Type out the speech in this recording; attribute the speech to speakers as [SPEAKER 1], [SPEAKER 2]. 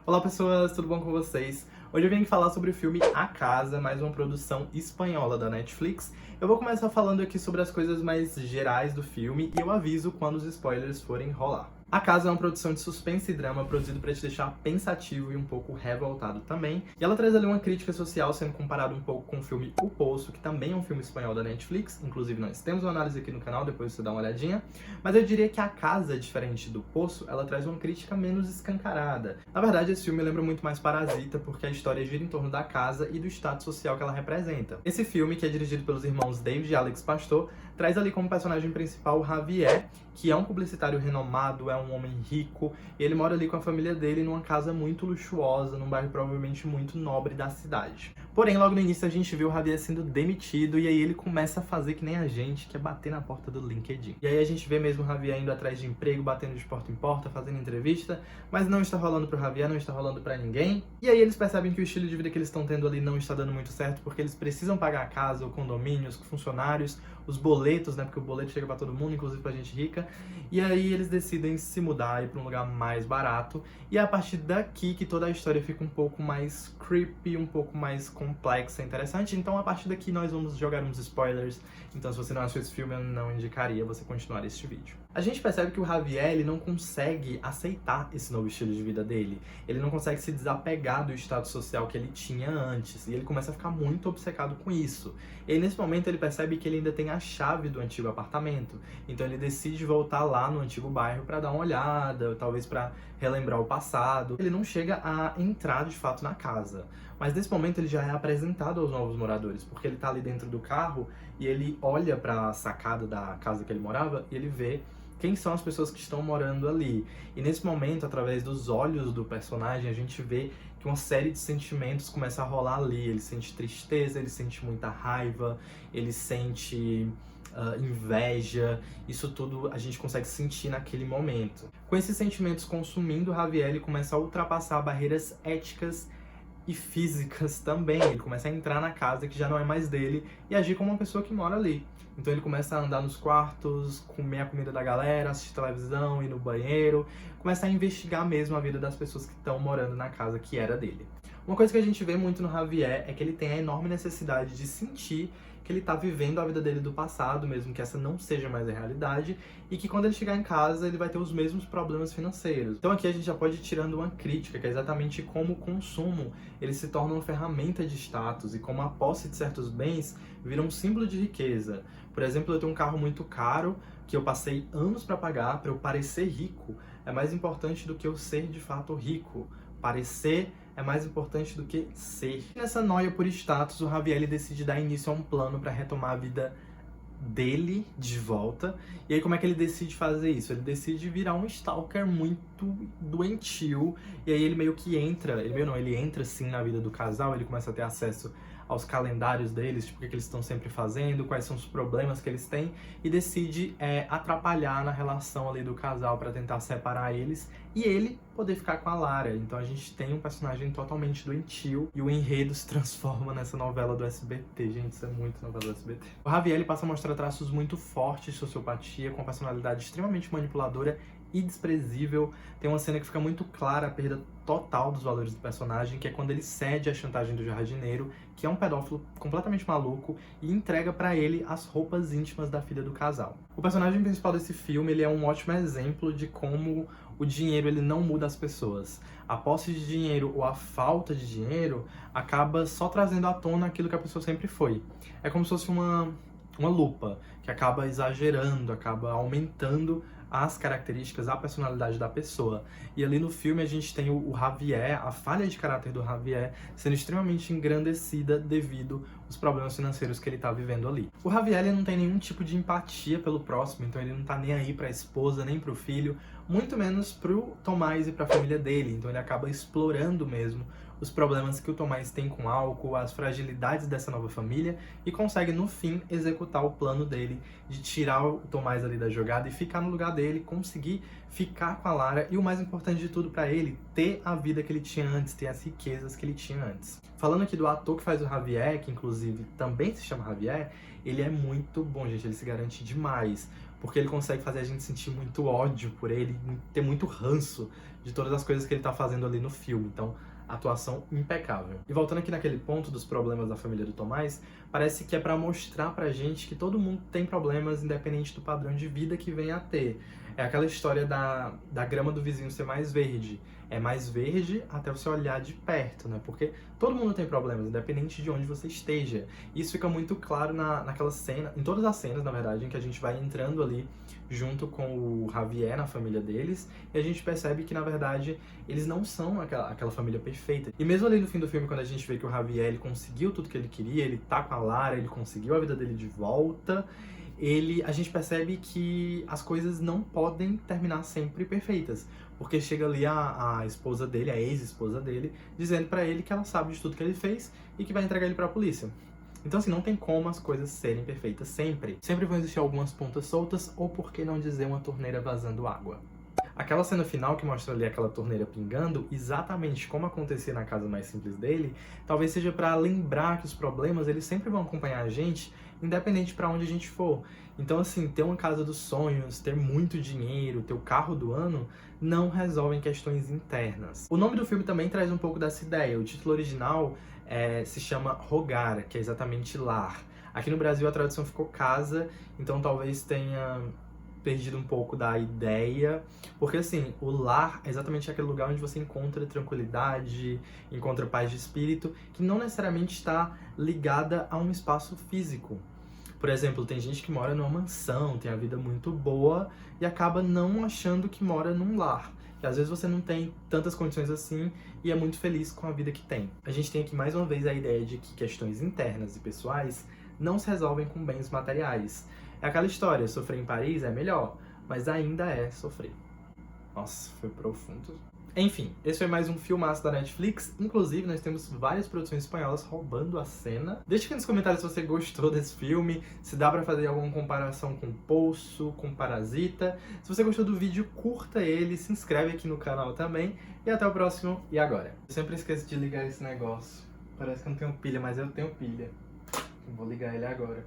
[SPEAKER 1] Olá pessoas, tudo bom com vocês? Hoje eu vim aqui falar sobre o filme A Casa, mais uma produção espanhola da Netflix. Eu vou começar falando aqui sobre as coisas mais gerais do filme e eu aviso quando os spoilers forem rolar. A Casa é uma produção de suspense e drama produzido para te deixar pensativo e um pouco revoltado também. E ela traz ali uma crítica social sendo comparado um pouco com o filme O Poço, que também é um filme espanhol da Netflix. Inclusive nós temos uma análise aqui no canal, depois você dá uma olhadinha. Mas eu diria que A Casa, diferente do Poço, ela traz uma crítica menos escancarada. Na verdade, esse filme lembra muito mais Parasita, porque a história gira em torno da casa e do status social que ela representa. Esse filme, que é dirigido pelos irmãos David e Alex Pastor, traz ali como personagem principal o Javier, que é um publicitário renomado, é um homem rico, e ele mora ali com a família dele numa casa muito luxuosa, num bairro provavelmente muito nobre da cidade. Porém, logo no início a gente viu o Javier sendo demitido, e aí ele começa a fazer que nem a gente, que é bater na porta do LinkedIn. E aí a gente vê mesmo o Javier indo atrás de emprego, batendo de porta em porta, fazendo entrevista, mas não está rolando pro Javier, não está rolando pra ninguém. E aí eles percebem que o estilo de vida que eles estão tendo ali não está dando muito certo, porque eles precisam pagar a casa, o condomínio, os funcionários, os boletos, né, porque o boleto chega pra todo mundo, inclusive pra gente rica. E aí eles decidem se mudar e ir pra um lugar mais barato. E é a partir daqui que toda a história fica um pouco mais creepy, um pouco mais complexa e interessante. Então a partir daqui nós vamos jogar uns spoilers. Então se você não assistiu esse filme, eu não indicaria você continuar este vídeo. A gente percebe que o Javier, ele não consegue aceitar esse novo estilo de vida dele. Ele não consegue se desapegar do status social que ele tinha antes. E ele começa a ficar muito obcecado com isso. E aí, nesse momento, ele percebe que ele ainda tem a chave do antigo apartamento. Então ele decide voltar lá no antigo bairro para dar uma olhada, talvez para relembrar o passado. Ele não chega a entrar de fato na casa. Mas nesse momento ele já é apresentado aos novos moradores, porque ele tá ali dentro do carro e ele olha para a sacada da casa que ele morava e ele vê quem são as pessoas que estão morando ali. E nesse momento, através dos olhos do personagem, a gente vê que uma série de sentimentos começa a rolar ali. Ele sente tristeza, ele sente muita raiva, ele sente inveja. Isso tudo a gente consegue sentir naquele momento. Com esses sentimentos consumindo, o Javier ele começa a ultrapassar barreiras éticas e físicas também. Ele começa a entrar na casa que já não é mais dele e agir como uma pessoa que mora ali. Então ele começa a andar nos quartos, comer a comida da galera, assistir televisão, ir no banheiro, começa a investigar mesmo a vida das pessoas que estão morando na casa que era dele. Uma coisa que a gente vê muito no Javier é que ele tem a enorme necessidade de sentir que ele tá vivendo a vida dele do passado, mesmo que essa não seja mais a realidade, e que quando ele chegar em casa ele vai ter os mesmos problemas financeiros. Então aqui a gente já pode ir tirando uma crítica, que é exatamente como o consumo ele se torna uma ferramenta de status e como a posse de certos bens vira um símbolo de riqueza. Por exemplo, eu tenho um carro muito caro que eu passei anos para pagar para eu parecer rico. É mais importante do que eu ser de fato rico. Parecer é mais importante do que ser. Nessa noia por status, o Javier ele decide dar início a um plano para retomar a vida dele de volta. E aí como é que ele decide fazer isso? Ele decide virar um stalker muito doentio. E aí ele meio que entra, ele entra sim na vida do casal, ele começa a ter acesso aos calendários deles, tipo, o que eles estão sempre fazendo, quais são os problemas que eles têm, e decide atrapalhar na relação ali do casal para tentar separar eles e ele poder ficar com a Lara. Então a gente tem um personagem totalmente doentio e o enredo se transforma nessa novela do SBT. Gente, isso é muito novela do SBT. O Javier ele passa a mostrar traços muito fortes de sociopatia, com uma personalidade extremamente manipuladora e desprezível. Tem uma cena que fica muito clara a perda total dos valores do personagem, que é quando ele cede à chantagem do jardineiro, que é um pedófilo completamente maluco, e entrega pra ele as roupas íntimas da filha do casal. O personagem principal desse filme ele é um ótimo exemplo de como o dinheiro ele não muda as pessoas. A posse de dinheiro ou a falta de dinheiro acaba só trazendo à tona aquilo que a pessoa sempre foi. É como se fosse uma lupa que acaba exagerando, acaba aumentando as características, a personalidade da pessoa. E ali no filme a gente tem o Javier, a falha de caráter do Javier sendo extremamente engrandecida devido aos problemas financeiros que ele tá vivendo ali. O Javier ele não tem nenhum tipo de empatia pelo próximo, então ele não tá nem aí pra esposa, nem pro filho, muito menos pro Tomás e pra família dele. Então ele acaba explorando mesmo os problemas que o Tomás tem com álcool, as fragilidades dessa nova família e consegue, no fim, executar o plano dele de tirar o Tomás ali da jogada e ficar no lugar dele, conseguir ficar com a Lara e, o mais importante de tudo pra ele, ter a vida que ele tinha antes, ter as riquezas que ele tinha antes. Falando aqui do ator que faz o Javier, que inclusive também se chama Javier, ele é muito bom, gente, ele se garante demais. porque ele consegue fazer a gente sentir muito ódio por ele, ter muito ranço de todas as coisas que ele tá fazendo ali no filme. Então, atuação impecável. E voltando aqui naquele ponto dos problemas da família do Tomás, parece que é pra mostrar pra gente que todo mundo tem problemas independente do padrão de vida que venha a ter. É aquela história da grama do vizinho ser mais verde. É mais verde até você olhar de perto, né? Porque todo mundo tem problemas, independente de onde você esteja. Isso fica muito claro naquela cena, em todas as cenas, na verdade, em que a gente vai entrando ali junto com o Javier na família deles, e a gente percebe que, na verdade, eles não são aquela família perfeita. E mesmo ali no fim do filme, quando a gente vê que o Javier ele conseguiu tudo que ele queria, ele tá com a Lara, ele conseguiu a vida dele de volta, a gente percebe que as coisas não podem terminar sempre perfeitas. Porque chega ali a esposa dele, a ex-esposa dele, dizendo pra ele que ela sabe de tudo que ele fez e que vai entregar ele pra polícia. Então, assim, não tem como as coisas serem perfeitas sempre. Sempre vão existir algumas pontas soltas, ou por que não dizer uma torneira vazando água. Aquela cena final que mostra ali aquela torneira pingando, exatamente como acontecia na casa mais simples dele, talvez seja pra lembrar que os problemas, eles sempre vão acompanhar a gente, independente pra onde a gente for. Então, assim, ter uma casa dos sonhos, ter muito dinheiro, ter o carro do ano, não resolvem questões internas. O nome do filme também traz um pouco dessa ideia. O título original se chama Hogar, que é exatamente lar. Aqui no Brasil a tradução ficou casa, então talvez tenha perdido um pouco da ideia, porque assim, o lar é exatamente aquele lugar onde você encontra tranquilidade, encontra paz de espírito, que não necessariamente está ligada a um espaço físico. Por exemplo, tem gente que mora numa mansão, tem a vida muito boa e acaba não achando que mora num lar. E às vezes você não tem tantas condições assim e é muito feliz com a vida que tem. A gente tem aqui mais uma vez a ideia de que questões internas e pessoais não se resolvem com bens materiais. É aquela história, sofrer em Paris é melhor, mas ainda é sofrer. Nossa, foi profundo. Enfim, esse foi mais um filmaço da Netflix. Inclusive, nós temos várias produções espanholas roubando a cena. Deixa aqui nos comentários se você gostou desse filme, se dá pra fazer alguma comparação com Poço, com Parasita. Se você gostou do vídeo, curta ele, se inscreve aqui no canal também. E até o próximo E Agora? Eu sempre esqueço de ligar esse negócio. Parece que eu não tenho pilha, mas eu tenho pilha. Vou ligar ele agora.